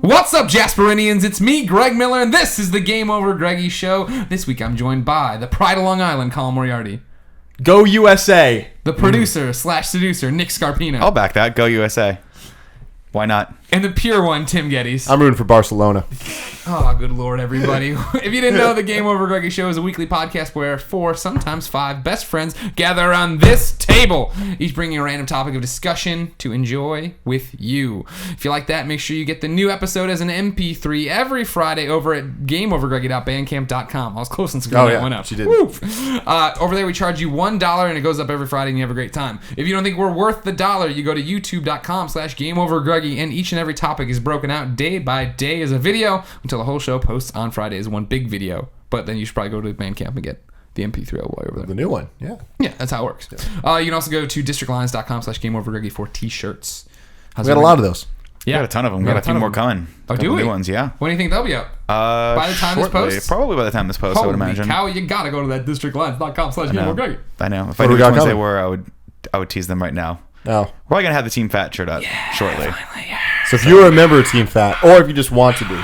What's up, Jasperinians? It's me, Greg Miller, and this is the GameOverGreggy show. This week I'm joined by the Pride of Long Island, Colin Moriarty. Go USA. The producer slash seducer, Nick Scarpino. I'll back that. Go USA. Why not? And the pure one, Tim Gettys. I'm rooting for Barcelona. Oh, good lord, everybody. If you didn't know, the GameOverGreggy show is a weekly podcast where 4, sometimes 5 best friends gather around this table, each bringing a random topic of discussion to enjoy with you. If you like that, make sure you get the new episode as an MP3 every Friday over at GameOverGreggy.bandcamp.com. I was close and screwed that one up. She did. Over there, we charge you $1, and it goes up every Friday, and you have a great time. If you don't think we're worth the dollar, you go to youtube.com/GameOverGreggy, and each and every topic is broken out day by day as a video until the whole show posts on Friday as one big video. But then you should probably go to Bandcamp and get the MP3 all the way over there. The new one, yeah. Yeah, that's how it works. Yeah. You can also go to districtlines.com/GameOverGreggy for t-shirts. We got a lot of those. Yeah, Got a ton of them. Got a few more coming. Oh, do we? New ones, yeah. When do you think they'll be up? By the time shortly. this posts? Probably by the time this posts, I would imagine. Cow, you gotta go to that districtlines.com/GameOverGreggy. I know. If I knew which ones they were, I would tease them right now. Oh. We're probably going to have the Team Fat shirt up shortly. Finally, yeah. So if you're a member of Team Fat, or if you just want to be,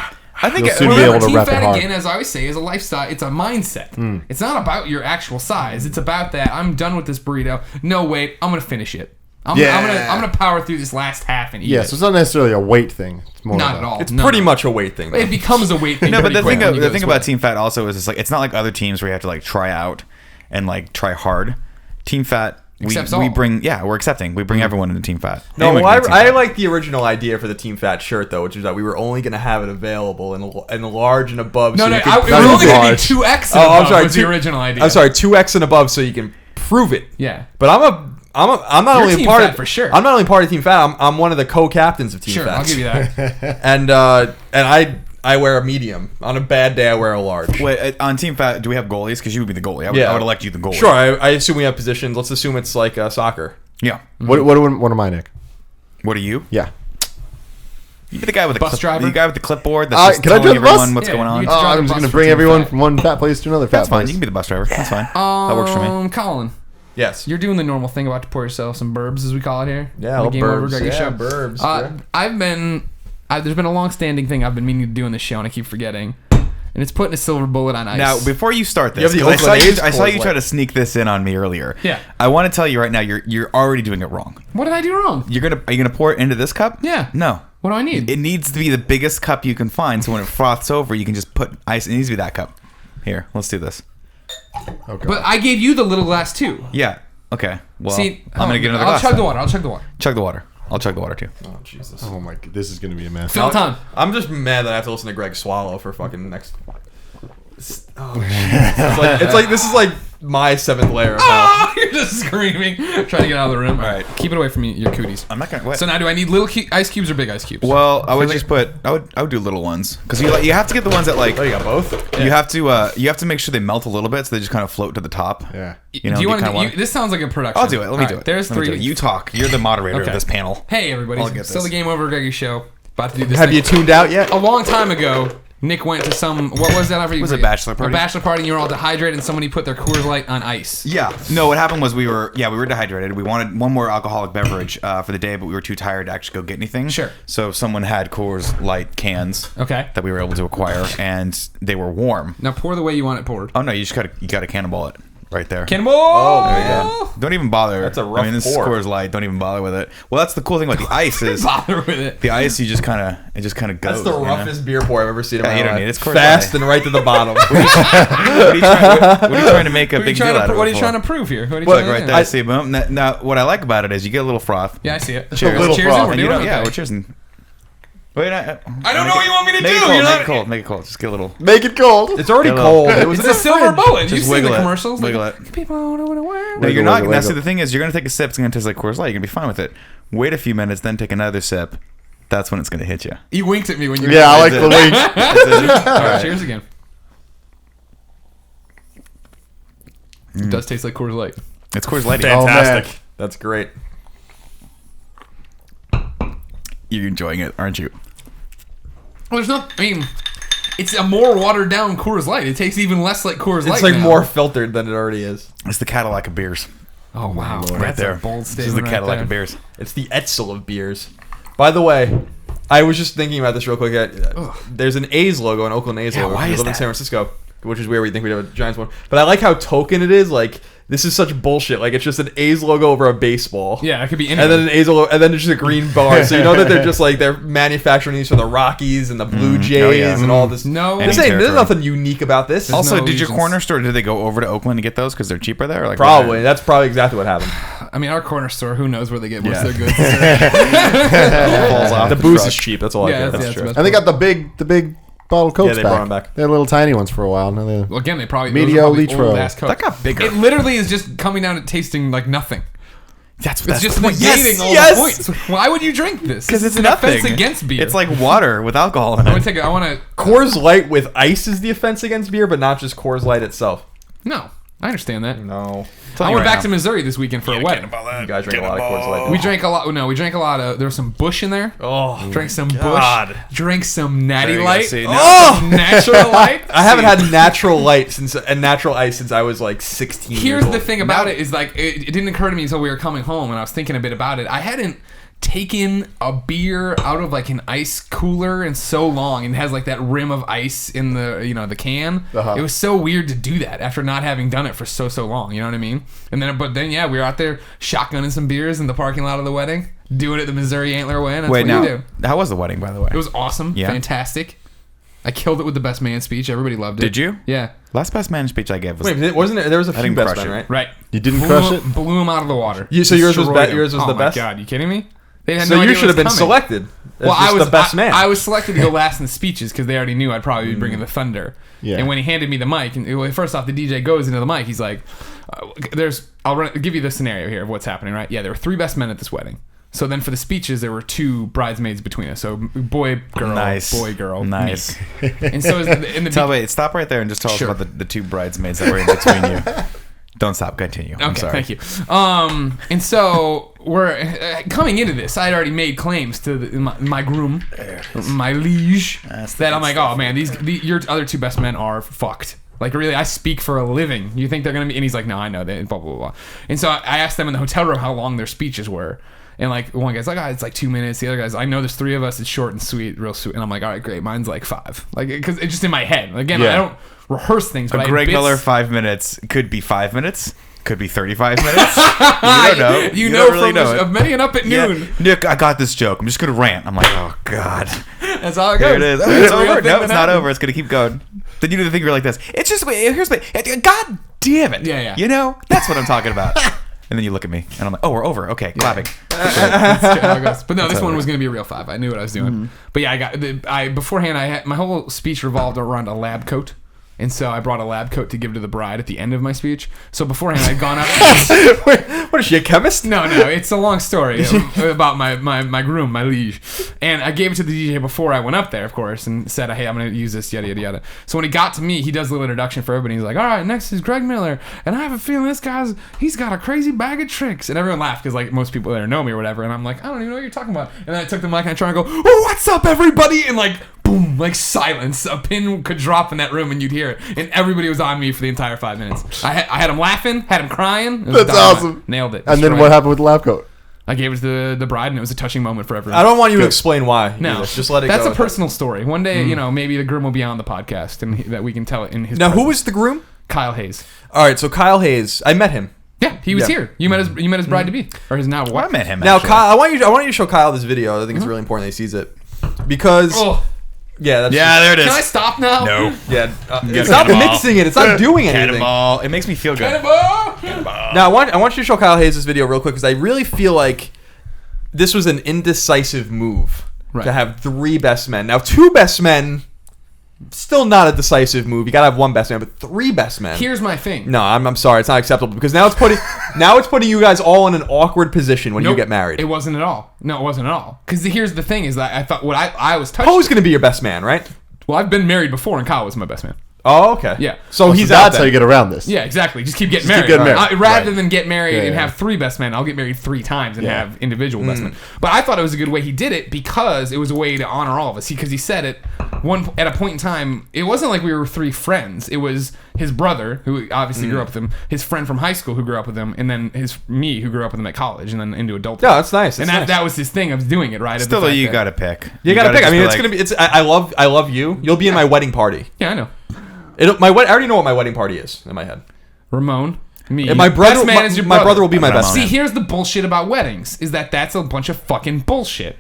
I think you'll soon be able to Team rep it Fat, hard. again, as I always say, is a lifestyle. It's a mindset. It's not about your actual size. It's about that I'm done with this burrito. No, wait, I'm going to finish it. I'm gonna power through this last half and eat it. So it's not necessarily a weight thing. It's more Not at all. It's No. pretty much a weight thing, though. It becomes a weight thing. No, but the thing quick about Team Fat also is it's not like other teams where you have to like try out and like try hard. Team Fat, we bring we're accepting. We bring everyone into Team Fat. No, Anyone can be Team I Fat. like the original idea for the Team Fat shirt, though, which is that we were only going to have it available in the large and above. No, so no, you it could was only going to be 2X and above was the 2 original idea. I'm sorry, 2X and above, so you can prove it. Yeah. But I'm not You're only Team a part Fat of for sure. I'm not only part of Team Fat. I'm one of the co-captains of Team Sure, Fat. I'll give you that. And I wear a medium. On a bad day, I wear a large. Wait, on Team Fat, do we have goalies? Because you would be the goalie. I would elect you the goalie. Sure, I assume we have positions. Let's assume it's like soccer. Yeah. What am I, Nick? What are you? Yeah. You be the guy with the Bus driver? The guy with the clipboard that's just can I telling do the bus? everyone what's going on. you Oh, drive I'm the just bus going to for bring Team everyone Fat. from one fat place to another fat That's fine. place. You can be the bus driver. That's fine. That works for me. Colin, Yes. you're doing the normal thing about to pour yourself some burbs, as we call it here. Yeah, on the burbs. GameOverGreggy show. Burbs. There's been a long-standing thing I've been meaning to do on this show, and I keep forgetting. And it's putting a silver bullet on ice. Now, before you start this, You have the 'cause I Oakland saw A's you try to sneak this in on me earlier. Yeah. I want to tell you right now, you're already doing it wrong. What did I do wrong? Are you gonna pour it into this cup? Yeah. No. What do I need? It needs to be the biggest cup you can find, so when it froths over, you can just put ice. It needs to be that cup. Here, let's do this. Okay. But I gave you the little glass too. Yeah. Okay. Well, See, I'm gonna get another I'll glass. chug then. the water. I'll chug the water. Chug the water. I'll chug the water too. Oh, Jesus. Oh my god, this is going to be a mess. Fill time. I'm just mad that I have to listen to Greg swallow for fucking next. It's like this is like my 7th layer of hell. Oh, you're just screaming, trying to get out of the room. All right, keep it away from me, your cooties. I'm not gonna. What? So now, do I need little ice cubes or big ice cubes? Well, I would just put. I would do little ones because you have to get the ones that like. Oh, you got both? You have to make sure they melt a little bit so they just kind of float to the top. Yeah. You know, do you want kinda to? This sounds like a production. I'll do it. Let me do it. There's Let me do 3. it. You talk. You're the moderator Okay. of this panel. Hey, everybody. I'll get Still this. the GameOverGreggy show. About to do this. Have thing. you tuned out yet? A long time ago, Nick went to some. What was that? Was it a bachelor party? A bachelor party, and you were all dehydrated, and somebody put their Coors Light on ice. Yeah. No, what happened was we were dehydrated. We wanted one more alcoholic beverage for the day, but we were too tired to actually go get anything. Sure. So someone had Coors Light cans. Okay. That we were able to acquire, and they were warm. Now pour the way you want it poured. Oh no, you gotta cannonball it right there. Cannonball! Oh, there you go. Don't even bother. That's a rough I mean, this is pour. Coors Light. Don't even bother with it. Well, that's the cool thing about the ice is Bother with it. the ice. It just kind of goes. That's the roughest beer pour I've ever seen in Yeah, my you don't life. need it. It's Coors Fast Light. and right to the bottom. What are you trying to make a big deal out of? What are it you trying for? to prove here? What are you Look trying right to there. See, boom. Now, what I like about it is you get a little froth. Yeah, I see it. Cheers. A little Cheers. froth. We're And you doing know, it? yeah, Okay. we're cheers. Wait, I don't know what you want me to make do. It cold, You're make not- it cold. Make it cold. Just get a little. Make it cold. It's already Hello. cold. It was It's in a the silver fridge. bullet. You've Just seen the wiggle it. commercials. Wiggle it. People don't know what to wear. No, you're Wiggle, not. wiggle, Now, wiggle. see, the thing is, you're gonna take a sip. It's gonna taste like Coors Light. You're gonna be fine with it. Wait a few minutes, then take another sip. That's when it's gonna hit you. You winked at me when you. Yeah, I like That's the it. wink. All right, cheers again. It does taste like Coors Light. It's Coors Light. Fantastic. That's great. You're enjoying it, aren't you? Well, there's not. I mean, it's a more watered down Coors Light. It tastes even less like Coors Light. It's like now. more filtered than it already is. It's the Cadillac of beers. Oh wow, Right that's there. a bold This is statement. the Cadillac right of there. beers. It's the Etzel of beers. By the way, I was just thinking about this real quick. There's an A's logo, an Oakland A's logo. Why We is live in that? San Francisco, which is where we think we'd have a Giants one. But I like how token it is. Like, this is such bullshit. Like, it's just an A's logo over a baseball. Yeah, it could be And anything. then an A's logo, and then there's just a green bar. So you know that they're just like they're manufacturing these for the Rockies and the Blue Jays and all this. No. There's territory. nothing unique about this. Also, no did your allegiance. corner store? Did they go over to Oakland to get those because they're cheaper there? Or like Probably. That's probably exactly what happened. I mean, our corner store, who knows where they get most Yeah. of their goods. falls off The the booze truck. is cheap. That's all I Yeah, get. that's That's true. best And they got the big bottle Cokes they brought 'em back. They had little tiny ones for a while. Now they Well, again, they probably Medio those are probably Litro. old-ass Cokes. That got bigger. It literally is just coming down to tasting like nothing. That's It's just the point. negating all yes. the points. Why would you drink this? Because it's an nothing. offense against beer. It's like water with alcohol in I want it. to take. I want to. Coors Light with ice is the offense against beer, but not just Coors Light itself. No, I understand that. No. I went back to Missouri this weekend for a wedding. You guys drink a lot of Coors Light. We drank a lot. No, we drank a lot of. There was some Bush in there. Oh. Drank some God. Bush. Drank some Natty There you go. Light. See, Oh! Natural Light. I haven't had natural light and natural ice since I was like 16 Here's years old. the thing about it is like it didn't occur to me until we were coming home and I was thinking a bit about it. I hadn't taken a beer out of like an ice cooler in so long and it has like that rim of ice in the the can. Uh-huh. It was so weird to do that after not having done it for so long. You know what I mean? And then yeah, we were out there shotgunning some beers in the parking lot of the wedding, doing it the Missouri Antler way. And that's Wait, what now, you do. how was the wedding, by the way? It was awesome, Yeah. fantastic. I killed it with the best man speech. Everybody loved it. Did you? Yeah. Last best man speech I gave was Wait, wasn't there was a I few didn't best crush men, it. right? Right. You didn't crush it? Blew him out of the water. So yours was Destroyed be- him. yours was oh the my best? God, you kidding me? They had So no idea you what should have was been coming. selected as Well, just the best man. I was selected to go last in the speeches because they already knew I'd probably be bringing the thunder. Yeah. And when he handed me the mic, and first off, the DJ goes into the mic. He's like, I'll give you the scenario here of what's happening, right? Yeah, there were 3 best men at this wedding. So then for the speeches, there were 2 bridesmaids between us. So boy, girl, nice. boy, girl, Nice. me. And so in the Wait, stop right there and just tell Sure. us about the 2 bridesmaids that were in between you. Don't stop. Continue. I'm Okay, sorry. thank you. And so we're coming into this. I had already made claims to my groom, my liege, that I'm like, oh man, your other 2 best men are fucked. Like really, I speak for a living. You think they're gonna be? And he's like, no, I know that. Blah blah blah. And so I asked them in the hotel room how long their speeches were. And like one guy's like, it's like 2 minutes. The other guy's, I know there's 3 of us. It's short and sweet, real sweet. And I'm like, all right, great. Mine's like 5. Like because it's just in my head. Again, Yeah. I don't rehearse things. But A Greg I have Miller bits. 5 minutes could be 5 minutes. Could be 35 minutes. You don't know. You don't know really from know it. of many and up at Yeah. noon. Nick, I got this joke. I'm just gonna rant. I'm like, oh god. That's all it goes. There it is. Oh, That's it's a real over. thing No, that it's not happened. over. It's gonna keep going. Then you do the thing. You're like this. It's just here's my. God damn it. Yeah, yeah. You know that's what I'm talking about. And then you look at me, and I'm like, oh, we're over. Okay, clapping. That's how it goes. But no, this That's one how it was going to be a real 5. I knew what I was doing. But yeah, beforehand, I had my whole speech revolved around a lab coat. And so I brought a lab coat to give to the bride at the end of my speech. So beforehand, I'd gone up. Wait, what is she, a chemist? No, it's a long story about my groom, my liege. And I gave it to the DJ before I went up there, of course, and said, hey, I'm going to use this, yada, yada, yada. So when he got to me, he does a little introduction for everybody. He's like, all right, next is Greg Miller. And I have a feeling he's got a crazy bag of tricks. And everyone laughed because like most people there know me or whatever. And I'm like, I don't even know what you're talking about. And then I took the mic and I try and go, oh, what's up, everybody? And like, boom, like silence. A pin could drop in that room and you'd hear it. And everybody was on me for the entire 5 minutes. I had him laughing, had him crying. It was That's dynamite. awesome. Nailed it. And then Destroyed what it. happened with the lab coat? I gave it to the bride, and it was a touching moment for everyone. I don't want you to explain why. No, either. Just let it That's go. a personal story. One day, maybe the groom will be on the podcast, and that we can tell it in his. Now, who presence. was the groom? Kyle Hayes? All right, so Kyle Hayes. I met him. Yeah, he was Yeah. here. You met his bride to be, or his now wife. I met him. Now, actually. Kyle, I want you to show Kyle this video. I think it's really important that he sees it because Oh, yeah, that's Yeah, there it is. can I stop now? No. yeah. gotta It's not cannonball. mixing it. It's not doing anything. Cannonball. It makes me feel good. Cannonball! Now, I want you to show Kyle Hayes this video real quick because I really feel like this was an indecisive move Right. to have 3 best men. Now, 2 best men, still not a decisive move. You gotta have 1 best man, but 3 best men. Here's my thing. No, I'm sorry, it's not acceptable because now it's putting you guys all in an awkward position when you Nope, get married. It wasn't at all. No, it wasn't at all. Because here's the thing: is that I thought what I was touched. Poe's gonna be your best man, right? Well, I've been married before, and Kyle was my best man. Oh, okay. Yeah. So So he's out. that's how you get around this. Yeah, exactly. Just keep getting Just married. keep getting married. Rather Right. than get married Yeah, and yeah. have 3 best men, I'll get married 3 times and Yeah. have individual best men. But I thought it was a good way he did it because it was a way to honor all of us. Because he said it, at a point in time, it wasn't like we were 3 friends. It was his brother, who obviously grew up with him, his friend from high school who grew up with him, and then me, who grew up with him at college, and then into adulthood. Yeah, that's nice. And that was his thing of doing it, right? Still, though, you got to pick. You got to pick. I mean, it's going to be... I love you. You'll be in my wedding party. Yeah, I know. I already know what my wedding party is in my head. Ramon. Me. And my brother, best man is your brother. My brother will be my best See, man. here's the bullshit about weddings: is that's a bunch of fucking bullshit.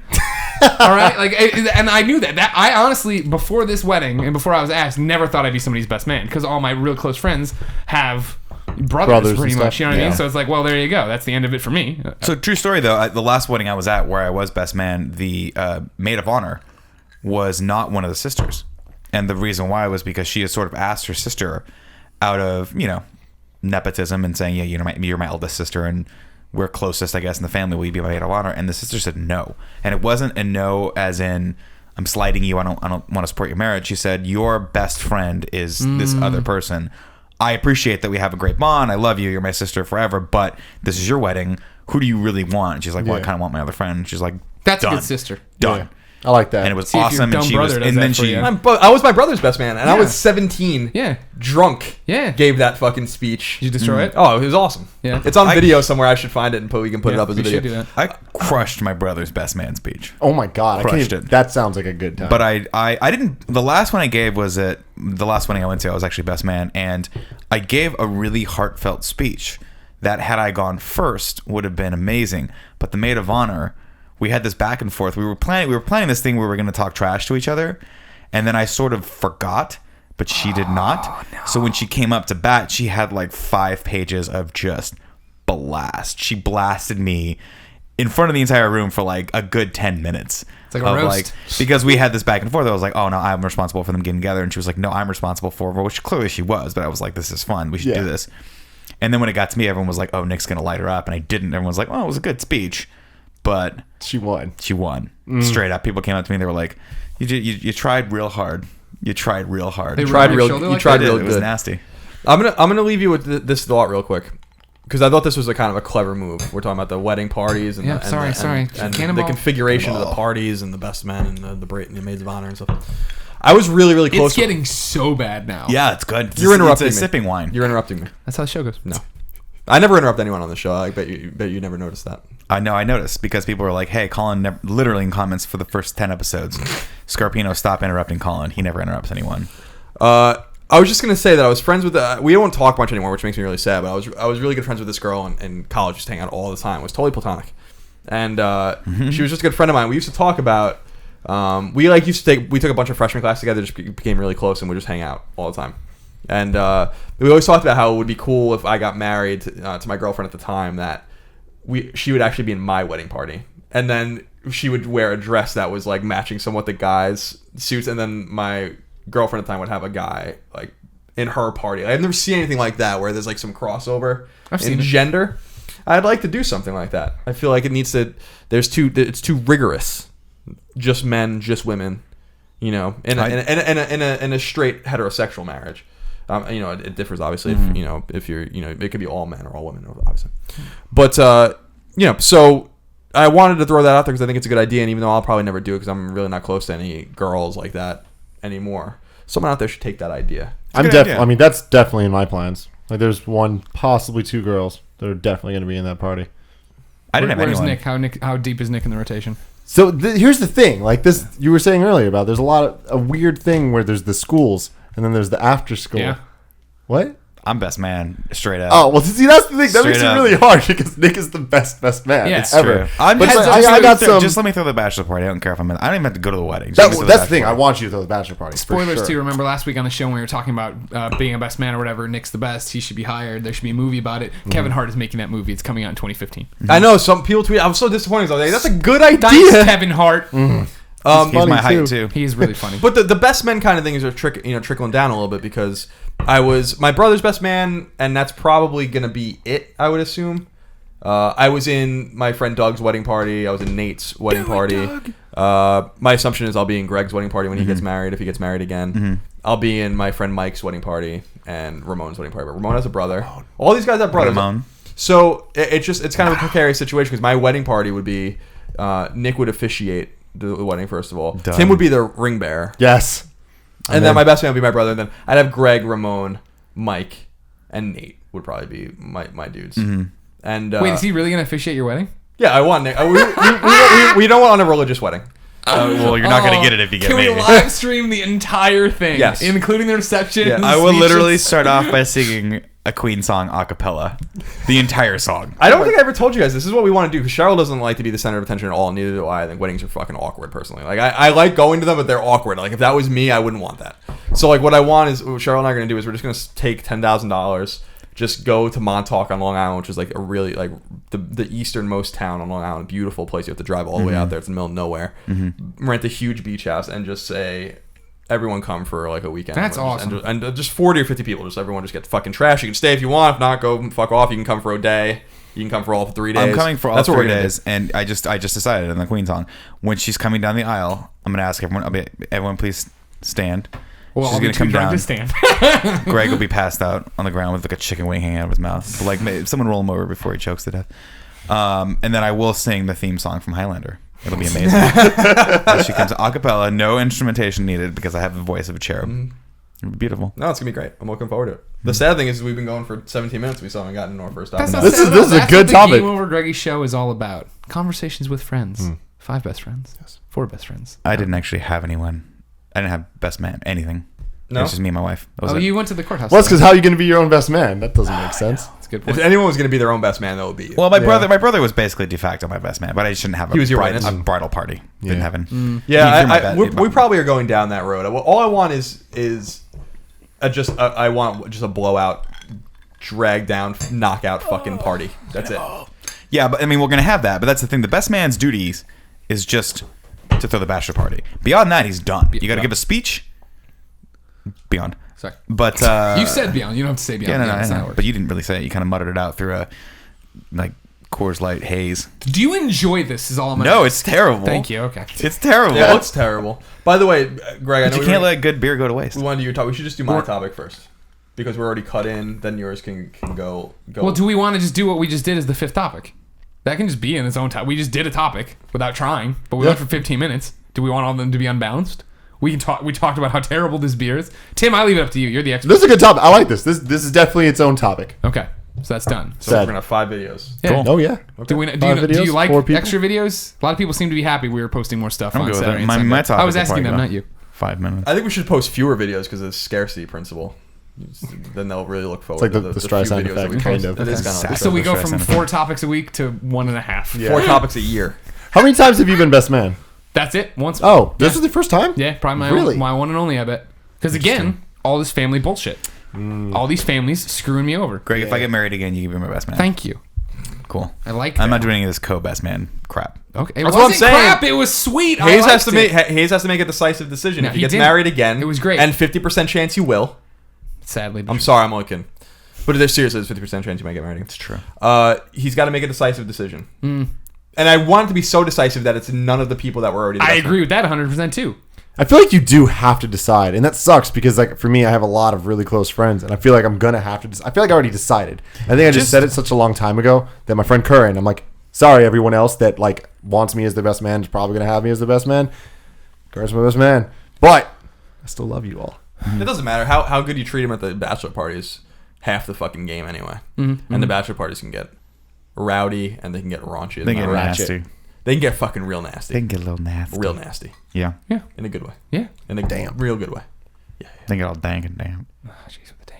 All right, and I knew that. I honestly, before this wedding and before I was asked, never thought I'd be somebody's best man because all my real close friends have brothers pretty much. You know what I mean? So it's like, well, there you go. That's the end of it for me. So true story though. The last wedding I was at, where I was best man, the maid of honor was not one of the sisters, and the reason why was because she had sort of asked her sister out of nepotism and saying, yeah, you're my eldest sister and we're closest, I guess, in the family. Will you be my maid of honor? And the sister said no. And it wasn't a no as in I'm slighting you. I don't want to support your marriage. She said your best friend is this other person. I appreciate that we have a great bond. I love you. You're my sister forever. But this is your wedding. Who do you really want? And she's like, well, I kind of want my other friend. And she's like, that's done. a good sister. Done. Yeah. I like that. And it was awesome. And she was, and then she. I was my brother's best man, and I was 17. Yeah. Drunk. Yeah. Gave that fucking speech. Did you destroy it? Oh, it was awesome. Yeah. It's on video somewhere. I should find it and we can put it up as a video. Do that. I crushed my brother's best man speech. Oh my god, Crushed it. That sounds like a good time. But I didn't. The last one I gave was at the last wedding I went to. I was actually best man, and I gave a really heartfelt speech that, had I gone first, would have been amazing. But the maid of honor, we had this back and forth. We were planning this thing where we were going to talk trash to each other, and then I sort of forgot, but she did not. No. So when she came up to bat, she had like 5 pages of just blast. She blasted me in front of the entire room for like a good 10 minutes. It's like a roast. Because we had this back and forth. I was like, oh no, I'm responsible for them getting together. And she was like, no, I'm responsible for her, which clearly she was. But I was like, this is fun. We should do this. And then when it got to me, everyone was like, oh, Nick's going to light her up. And I didn't. Everyone was like, oh, it was a good speech. But she won. Straight up. People came up to me and they were like, you tried real hard. You tried real hard. You tried real good. It was nasty. I'm gonna leave you with this thought real quick, because I thought this was a kind of a clever move. We're talking about the wedding parties and the configuration of the parties and the best men and the maids of honor and stuff. I was really, really close. It's getting so bad now. Yeah, it's good. You're interrupting me. Sipping wine. You're interrupting me. That's how the show goes. No. I never interrupt anyone on the show. I bet you never noticed that. I know. I noticed because people were like, "Hey, Colin." Literally in comments for the first 10 episodes, Scarpino, stop interrupting Colin. He never interrupts anyone. I was just gonna say that I was friends with. We don't talk much anymore, which makes me really sad. But I was really good friends with this girl in college. Just hang out all the time. It was totally platonic, and she was just a good friend of mine. We used to talk about. We took a bunch of freshman class together. Just became really close, and we just hang out all the time. And we always talked about how it would be cool if I got married to my girlfriend at the time, that she would actually be in my wedding party, and then she would wear a dress that was like matching somewhat the guys' suits, and then my girlfriend at the time would have a guy like in her party. I've never seen anything like that where there's like some crossover in gender. I'd like to do something like that. I feel like it needs to. It's too rigorous. Just men, just women. In a straight heterosexual marriage. It differs obviously. If you're, it could be all men or all women, obviously. But so I wanted to throw that out there because I think it's a good idea. And even though I'll probably never do it because I'm really not close to any girls like that anymore, someone out there should take that idea. I mean, that's definitely in my plans. Like, there's one, possibly 2 girls that are definitely going to be in that party. I didn't have anyone. Where's Nick? How deep is Nick in the rotation? So here's the thing, like this, you were saying earlier about there's a weird thing where there's the schools and then there's the after school. Yeah. What? I'm best man, straight up. Oh, well, see, that's the thing. That makes it really hard because Nick is the best man ever. True. I got some. Just let me throw the bachelor party. I don't care if I'm in. I don't even have to go to the wedding. That's the thing. I want you to throw the bachelor party. Spoilers too. Remember last week on the show when we were talking about being a best man or whatever. Nick's the best. He should be hired. There should be a movie about it. Mm-hmm. Kevin Hart is making that movie. It's coming out in 2015. Mm-hmm. I know some people tweet. I was so disappointed. I was like, that's a good idea. Thanks, Kevin Hart. Mm-hmm. He's my height too. He's really funny. But the best men kind of things are trickling down a little bit because I was my brother's best man, and that's probably gonna be it. I would assume. I was in my friend Doug's wedding party. I was in Nate's wedding party. My assumption is I'll be in Greg's wedding party when he gets married, if he gets married again. Mm-hmm. I'll be in my friend Mike's wedding party and Ramon's wedding party. But Ramon has a brother. All these guys have brothers. Ramon. So it's kind of a precarious situation because my wedding party would be Nick would officiate the wedding first of all. Done. Tim would be the ring bearer. Yes. And then my best man would be my brother. And then I'd have Greg, Ramon, Mike, and Nate would probably be my dudes. Mm-hmm. And Wait, is he really gonna officiate your wedding? yeah, I want Nick. We don't want a religious wedding. Well, you're not gonna get it if you get Can me. we live stream the entire thing? Yes. Including the reception? Yes. the I will speeches? literally start off by singing a Queen song a cappella, the entire song. I don't think I ever told you guys this is what we want to do because Cheryl doesn't like to be the center of attention at all. Neither do I. I think weddings are fucking awkward personally. Like I like going to them, but they're awkward. Like if that was me, I wouldn't want that. So like what I want is what Cheryl and I are gonna do is we're just gonna take $10,000, just go to Montauk on Long Island, which is like a really like the easternmost town on Long Island, a beautiful place. You have to drive all the way out there. It's in the middle of nowhere. Rent a huge beach house and just say, everyone come for like a weekend. That's awesome. And just 40 or 50 people. Just everyone just get fucking trash. You can stay if you want. If not, go fuck off. You can come for a day. You can come for all 3 days. I'm coming for all That's what 3 we're gonna days, and I just decided in the Queen song when she's coming down the aisle, I'm gonna ask everyone please stand. Well, She's I'll gonna be too come drunk down. to stand. Greg will be passed out on the ground with like a chicken wing hanging out of his mouth. But like someone roll him over before he chokes to death. And then I will sing the theme song from Highlander. It'll be amazing. She comes a cappella, no instrumentation needed because I have the voice of a cherub. It'll be beautiful. No, it's gonna be great. I'm looking forward to it. The sad thing is we've been going for 17 minutes. We still haven't gotten into our first topic. That's not This sad is- at this all. is a That's good what topic. The Game Over Greggy show is all about. Conversations with friends. 5 best friends. 4 best friends. I didn't actually have anyone. I didn't have best man, anything. No? It was just me and my wife. That was Oh, it. you went to the courthouse. Well, that's because how are you going to be your own best man? That doesn't make sense. That's a good If point. anyone was gonna be their own best man, that would be you. Well, my brother was basically de facto my best man, but I shouldn't have He was your a witness. bridal party. Didn't have an. Yeah, He threw my bed- we probably are going down that road. All I want is I want just a blowout, drag down, knockout fucking party. That's it. Yeah, but I mean, we're gonna have that. But that's the thing. The best man's duties is just to throw the bachelor party. Beyond that, he's done. You got to give a speech. Beyond. Sorry. But You said beyond. You don't have to say beyond. yeah, no, Yeah, that's I not know. how it But you didn't really say it. You kind of muttered it out through a like Coors Light haze. works. Do you enjoy this? Is all I'm. No, it's terrible. Thank you. Okay. It's terrible. Yeah, it's terrible. By the way, Greg, I But know you can't let good beer go to waste. we want to do your topic. We should just do my topic first because we're already cut in. Then yours can go. Well, do we want to just do what we just did as the 5th topic? That can just be in its own topic. We just did a topic without trying, but we went for 15 minutes. Do we want all of them to be unbalanced? We can talk. We talked about how terrible this beer is. Tim, I leave it up to you. You're the expert. This is a good topic. I like this. This is definitely its own topic. Okay, so that's done. So we're Sad. gonna have 5 videos. Yeah. Oh, yeah. Do you, 5 do videos, you like 4 people? extra videos? A lot of people seem to be happy we were posting more stuff I'm on good with Saturday. it. and My Sunday. topic I was will asking them, probably not you. 5 minutes. I think we should post fewer videos because of the scarcity principle. Then they'll really look forward like to the few Streisand videos that effect, we kind post. of. It is kind of like So we go Stress from anything. 4 topics a week to 1.5. 4 topics a year. How many times have you been best man? That's it. Once. Oh, this is the first time? Yeah, probably my, Really? my one and only, I bet. Because again, all this family bullshit. All these families screwing me over. Greg, if I get married again, you can be my best man. Thank you. Cool. I like that. I'm not doing any of this co-best man crap. Okay. It That's what I'm wasn't saying. crap. It was sweet. Hayes I has to liked make it. Hayes has to make a decisive decision. No, if he he gets didn't. married again, It was great. and 50% chance you will. Sadly. I'm sorry, I'm looking. But there's seriously, there's 50% chance you might get married again. It's true. He's got to make a decisive decision. And I want it to be so decisive that it's none of the people that were already. I agree with that 100% too. I feel like you do have to decide, and that sucks because, like, for me, I have a lot of really close friends, and I feel like I'm gonna have to. I feel like I already decided. I think I just said it such a long time ago that my friend Curran. I'm like, sorry, everyone else that like wants me as the best man is probably gonna have me as the best man. Curran's my best man, but I still love you all. It doesn't matter how good you treat him at the bachelor party is half the fucking game anyway. And the bachelor parties can get rowdy and they can get raunchy. They get ratchet. nasty. They can get fucking real nasty. They can get a little nasty. Real nasty. Yeah. Yeah. In a good way. Yeah. In a real good way. They get all dank and damp. Oh, jeez, with the